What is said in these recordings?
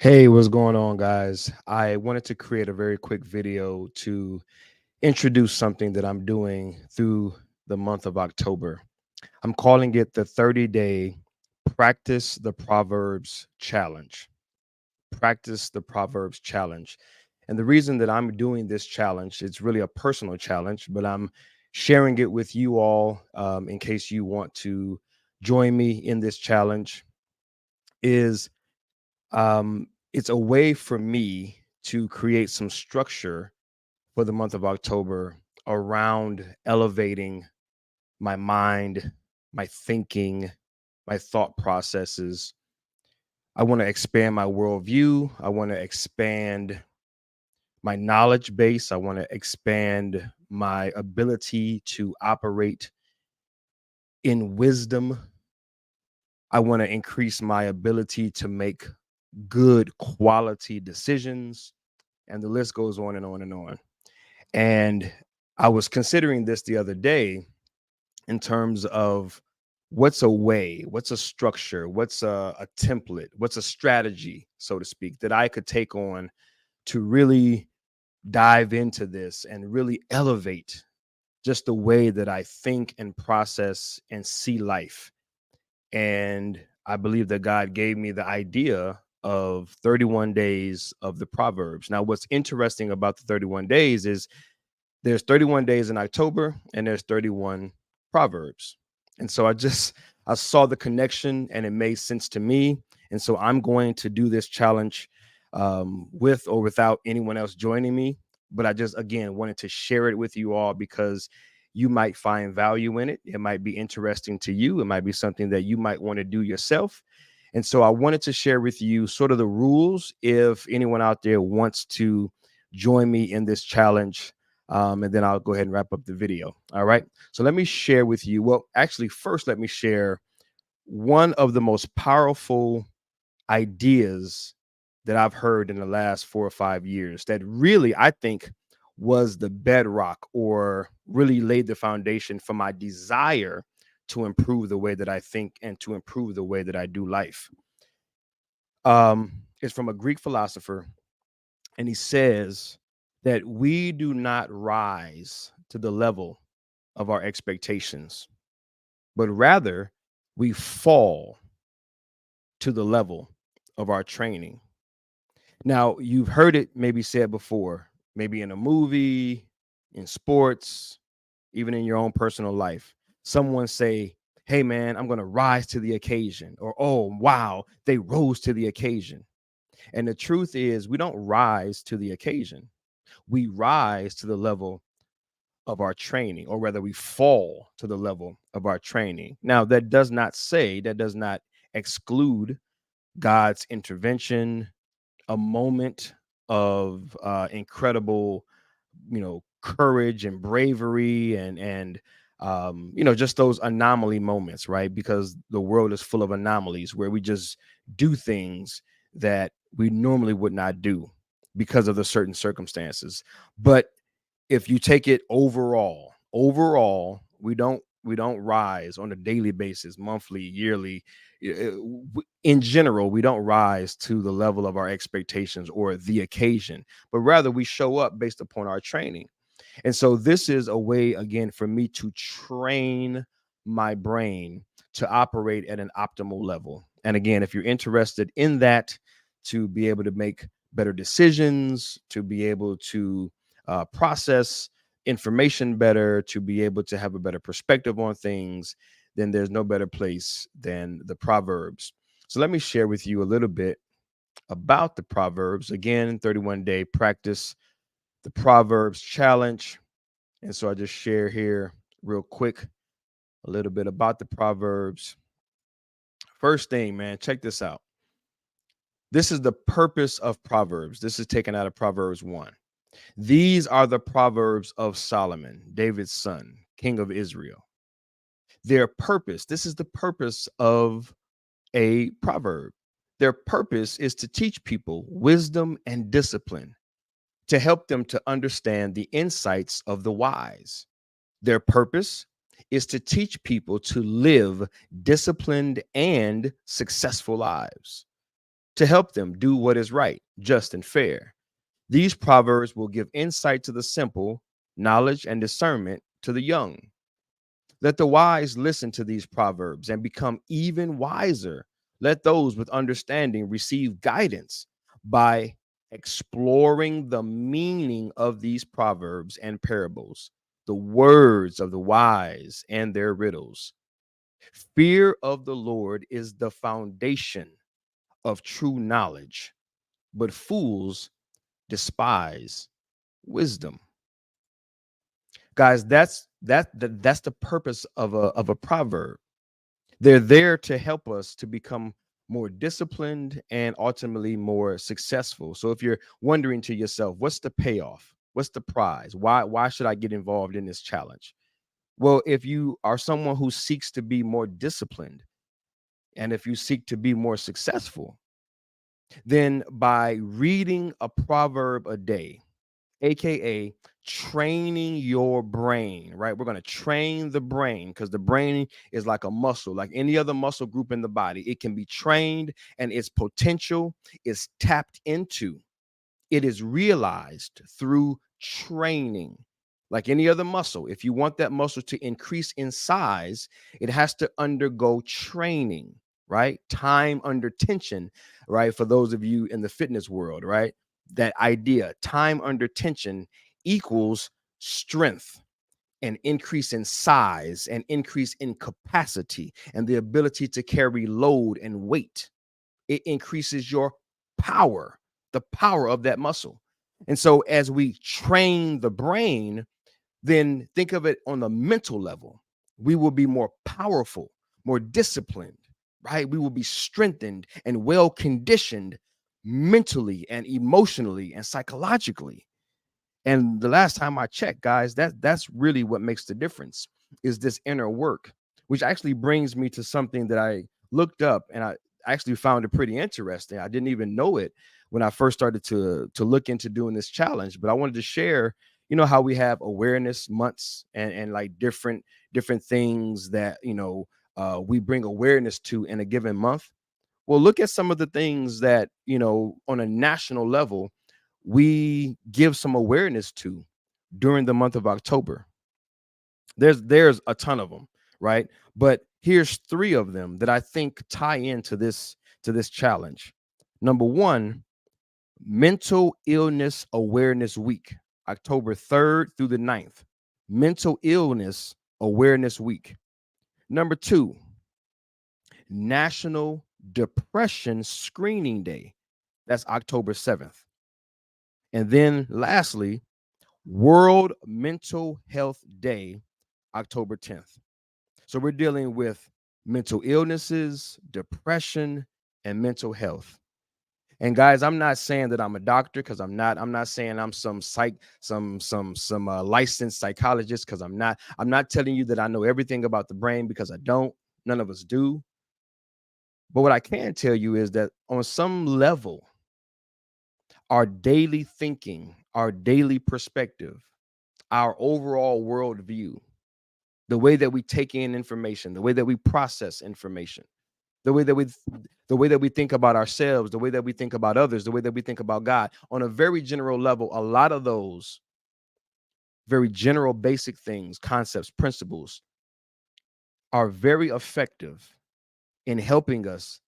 Hey, what's going on, guys? I wanted to create a very quick video to introduce something that I'm doing through the month of October. I'm calling it the 30-day Practice the Proverbs Challenge. Practice the Proverbs Challenge. And the reason that I'm doing this challenge, it's really a personal challenge, but I'm sharing it with you all in case you want to join me in this challenge, is it's a way for me to create some structure for the month of October around elevating my mind, my thinking, my thought processes. I want to expand my worldview. I want to expand my knowledge base. I want to expand my ability to operate in wisdom. I want to increase my ability to make good quality decisions. And the list goes on and on and on. And I was considering this the other day in terms of what's a way, what's a structure, what's a template, what's a strategy, so to speak, that I could take on to really dive into this and really elevate just the way that I think and process and see life. And I believe that God gave me the idea of 31 days of the Proverbs. Now, what's interesting about the 31 days is there's 31 days in October and there's 31 Proverbs. And so I saw the connection and it made sense to me. And so I'm going to do this challenge with or without anyone else joining me. But I just, again, wanted to share it with you all because you might find value in it. It might be interesting to you. It might be something that you might want to do yourself. And so I wanted to share with you sort of the rules if anyone out there wants to join me in this challenge. And then I'll go ahead and wrap up the video. All right. So let me share with you. Well, actually, first, let me share one of the most powerful ideas that I've heard in the last 4 or 5 years that really, I think, was the bedrock or really laid the foundation for my desire to improve the way that I think and to improve the way that I do life. It's from a Greek philosopher, and he says that we do not rise to the level of our expectations, but rather we fall to the level of our training. Now, you've heard it maybe said before, maybe in a movie, in sports, even in your own personal life. Someone say, "Hey, man, I'm going to rise to the occasion," or, "Oh, wow, they rose to the occasion." And the truth is, we don't rise to the occasion. We rise to the level of our training, or rather, we fall to the level of our training. Now, that does not exclude God's intervention, a moment of incredible, courage and bravery and just those anomaly moments, right? Because the world is full of anomalies where we just do things that we normally would not do because of the certain circumstances. But if you take it overall, we don't rise on a daily basis, monthly, yearly. In general, we don't rise to the level of our expectations or the occasion, but rather we show up based upon our training. And so this is a way, again, for me to train my brain to operate at an optimal level. And again, if you're interested in that, to be able to make better decisions, to be able to process information better, to be able to have a better perspective on things, then there's no better place than the Proverbs. So let me share with you a little bit about the Proverbs. Again, 31-day practice, the Proverbs challenge. And so I just share here real quick a little bit about the Proverbs. First thing, man, check this out. This is the purpose of Proverbs. This is taken out of Proverbs 1. These are the Proverbs of Solomon, David's son, king of Israel. Their purpose, this is the purpose of a proverb. Their purpose is to teach people wisdom and discipline, to help them to understand the insights of the wise. Their purpose is to teach people to live disciplined and successful lives, to help them do what is right, just, and fair. These proverbs will give insight to the simple, knowledge and discernment to the young. Let the wise listen to these proverbs and become even wiser. Let those with understanding receive guidance by exploring the meaning of these proverbs and parables, the words of the wise and their riddles. Fear of the Lord is the foundation of true knowledge, but fools despise wisdom. Guys, that's the purpose of a proverb. They're there to help us to become more disciplined and ultimately more successful. So if you're wondering to yourself, what's the payoff? What's the prize? Why should I get involved in this challenge? Well, if you are someone who seeks to be more disciplined and if you seek to be more successful, then by reading a proverb a day, aka training your brain, right? We're going to train the brain because the brain is like a muscle, like any other muscle group in the body. It can be trained and its potential is tapped into. It is realized through training. Like any other muscle, if you want that muscle to increase in size, it has to undergo training, right? Time under tension, right? For those of you in the fitness world, right? That idea, time under tension equals strength and increase in size and increase in capacity and the ability to carry load and weight. It increases your power, the power of that muscle. And so as we train the brain, then think of it on the mental level. We will be more powerful, more disciplined, right? We will be strengthened and well conditioned mentally and emotionally and psychologically. And the last time I checked, guys, that's really what makes the difference is this inner work, which actually brings me to something that I looked up and I actually found it pretty interesting. I didn't even know it when I first started to look into doing this challenge, but I wanted to share, how we have awareness months and like different things that, we bring awareness to in a given month. Well, look at some of the things that, on a national level, we give some awareness to during the month of October. There's a ton of them, right? But here's three of them that I think tie into this challenge. Number one, Mental Illness Awareness Week, October 3rd through the 9th. Mental Illness Awareness Week. Number two, National Depression Screening Day. That's October 7th. And then lastly, World Mental Health Day, October 10th. So we're dealing with mental illnesses, depression, and mental health. And guys, I'm not saying that I'm a doctor because I'm not. I'm not saying I'm some licensed psychologist because I'm not. I'm not telling you that I know everything about the brain because I don't. None of us do. But what I can tell you is that on some level, our daily thinking, our daily perspective, our overall worldview, the way that we take in information, the way that we process information, the way that we think about ourselves, the way that we think about others, the way that we think about God, on a very general level, a lot of those very general basic things, concepts, principles are very effective in helping us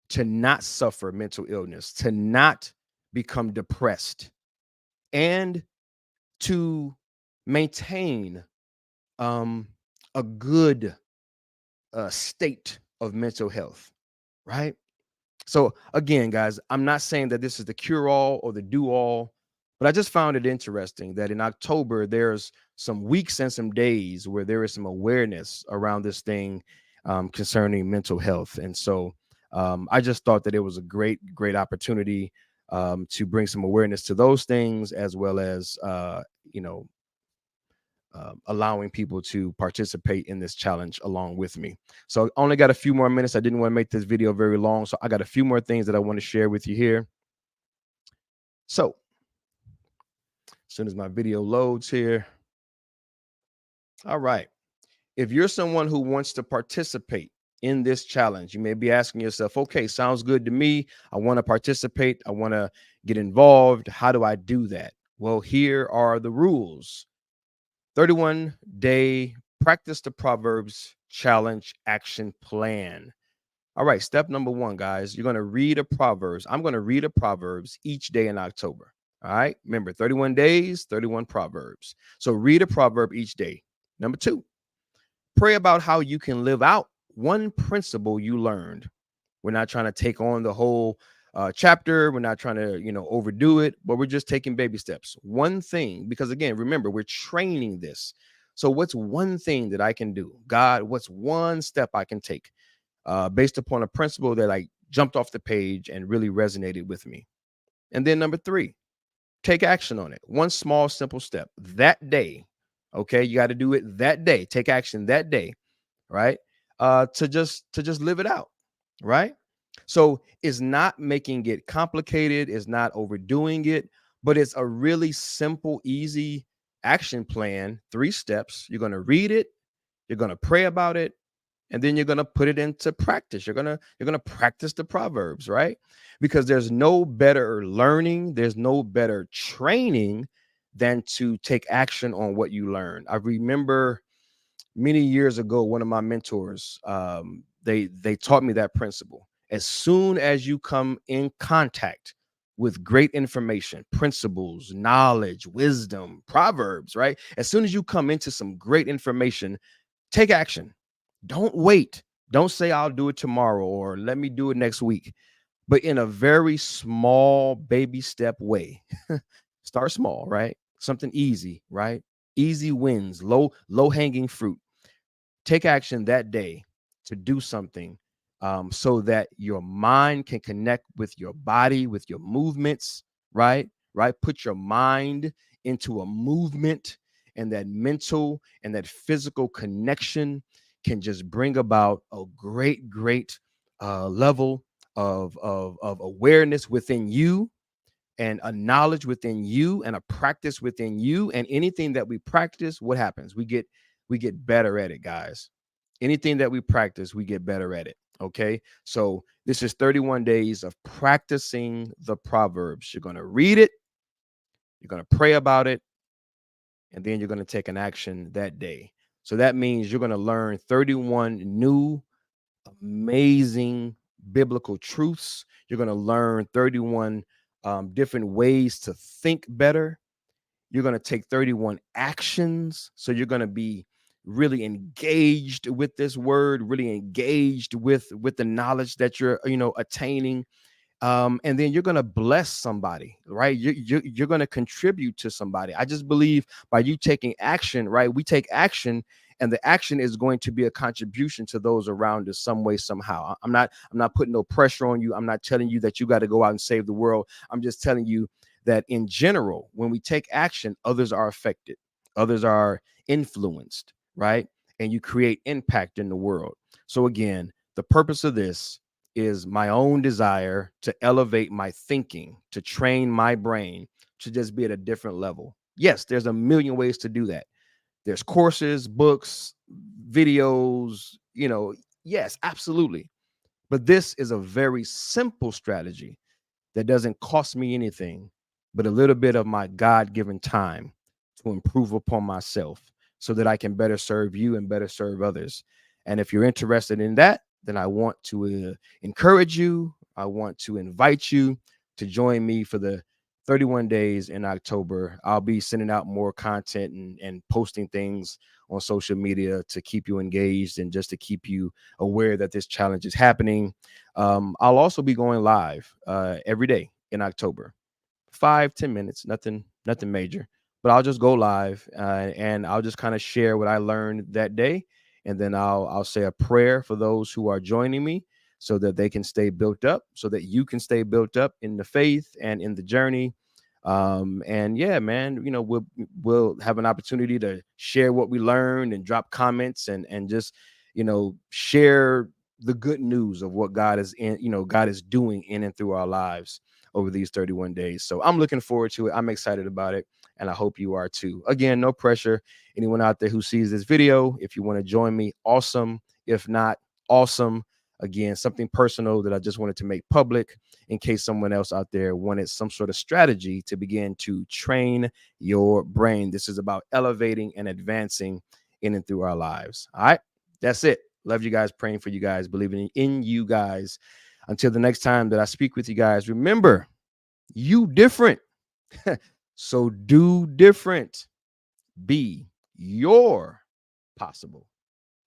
to not suffer mental illness, to not become depressed, and to maintain a good state of mental health, right? So again, guys, I'm not saying that this is the cure all or the do all, but I just found it interesting that in October there's some weeks and some days where there is some awareness around this thing concerning mental health, and so I just thought that it was a great opportunity to bring some awareness to those things as well as allowing people to participate in this challenge along with me. So I only got a few more minutes. I didn't want to make this video very long. So I got a few more things that I want to share with you here. So as soon as my video loads here. All right. If you're someone who wants to participate in this challenge. You may be asking yourself, okay, sounds good to me. I want to participate. I want to get involved. How do I do that? Well, here are the rules. 31-day practice the Proverbs challenge action plan. All right, step number one, guys, you're going to read a Proverbs. I'm going to read a Proverbs each day in October. All right, remember 31 days, 31 Proverbs. So read a proverb each day. Number two, pray about how you can live out one principle you learned. We're not trying to take on the whole chapter. We're not trying to, overdo it, but we're just taking baby steps. One thing, because again, remember, we're training this. So what's one thing that I can do? God, what's one step I can take based upon a principle that I jumped off the page and really resonated with me? And then number three, take action on it. One small, simple step that day. Okay, you got to do it that day. Take action that day, right? To just live it out, right? So it's not making it complicated, it's not overdoing it, but it's a really simple, easy action plan, 3 steps. You're going to read it, you're going to pray about it, and then you're going to put it into practice. You're going to practice the Proverbs, right? Because there's no better learning, there's no better training than to take action on what you learn. I remember many years ago, one of my mentors, they taught me that principle. As soon as you come in contact with great information, principles, knowledge, wisdom, proverbs, right? As soon as you come into some great information, take action. Don't wait. Don't say I'll do it tomorrow or let me do it next week, but in a very small baby step way. Start small, right? Something easy, right? Easy wins, low hanging fruit. Take action that day to do something so that your mind can connect with your body, with your movements, right? Right. Put your mind into a movement, and that mental and that physical connection can just bring about a great level of awareness within you, and a knowledge within you, and a practice within you. And anything that we practice, what happens? We get better at it, guys. Anything that we practice, we get better at it. Okay. So this is 31 days of practicing the Proverbs. You're going to read it, you're going to pray about it, and then you're going to take an action that day. So that means you're going to learn 31 new amazing biblical truths. You're going to learn 31 different ways to think better. You're going to take 31 actions. So you're going to be really engaged with this word, really engaged with the knowledge that you're, attaining. And then you're going to bless somebody, right? You're going to contribute to somebody. I just believe by you taking action, right? We take action, and the action is going to be a contribution to those around us some way, somehow. I'm not putting no pressure on you. I'm not telling you that you got to go out and save the world. I'm just telling you that in general, when we take action, others are affected, others are influenced, right? And you create impact in the world. So again, the purpose of this is my own desire to elevate my thinking, to train my brain to just be at a different level. Yes, there's a million ways to do that. There's courses, books, videos, yes, absolutely. But this is a very simple strategy that doesn't cost me anything but a little bit of my God-given time to improve upon myself so that I can better serve you and better serve others. And if you're interested in that, then I want to encourage you. I want to invite you to join me for the 31 days in October. I'll be sending out more content and posting things on social media to keep you engaged and just to keep you aware that this challenge is happening. I'll also be going live every day in October, 5-10 minutes, nothing major, but I'll just go live and I'll just kind of share what I learned that day. And then I'll say a prayer for those who are joining me so that they can stay built up, so that you can stay built up in the faith and in the journey. And yeah, man, we'll have an opportunity to share what we learned and drop comments and just, share the good news of what God is doing in and through our lives over these 31 days. So I'm looking forward to it. I'm excited about it. And I hope you are too. Again, no pressure. Anyone out there who sees this video, if you want to join me, awesome. If not, awesome. Again, something personal that I just wanted to make public in case someone else out there wanted some sort of strategy to begin to train your brain. This is about elevating and advancing in and through our lives. All right, that's it. Love you guys, praying for you guys, believing in you guys. Until the next time that I speak with you guys, remember, you different. So do different. Be your possible.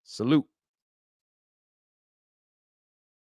Salute.